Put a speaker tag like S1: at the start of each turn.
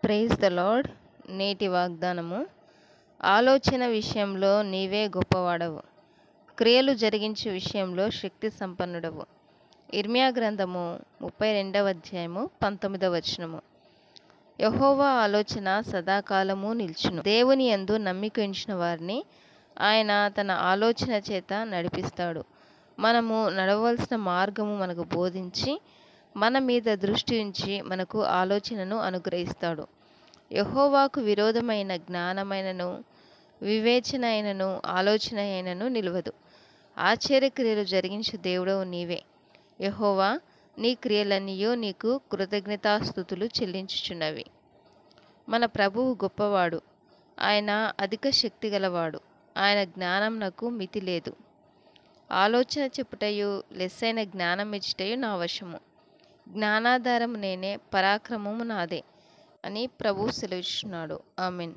S1: Praise the lord. నేటి వాగ్దానము: ఆలోచన విషయంలో నీవే గొప్పవాడవు, క్రియలు జరిగించే విషయంలో శక్తి సంపన్నుడవు. ఇర్మియా గ్రంథము 32వ అధ్యాయము 19వ వచనము. యెహోవా ఆలోచన సదాకాలము నిల్చును. దేవుని యందు నమ్మిక ఉంచిన వారిని ఆయన తన ఆలోచన చేత నడిపిస్తాడు. మనము నడవలసిన మార్గము మనకు బోధించి మన మీద దృష్టి ఉంచి మనకు ఆలోచనను అనుగ్రహిస్తాడు. యెహోవాకు విరోధమైన జ్ఞానమైనను వివేచన అయినను ఆలోచన అయినను నిలవదు. ఆశ్చర్యక్రియలు జరిగించు దేవుడవు నీవే. యెహోవా, నీ క్రియలన్నీయూ నీకు కృతజ్ఞతాస్తుతులు చెల్లించుచున్నవి. మన ప్రభువు గొప్పవాడు, ఆయన అధిక శక్తి గలవాడు, ఆయన జ్ఞానమునకు మితి లేదు. ఆలోచన చెప్పుటయు లెస్సైన జ్ఞానం ఇచ్చుటయు నా వశము. జ్ఞానాధారము నేనే, పరాక్రమము నాదే అని ప్రభువు సెలవిస్తున్నాడు. ఆమేన్.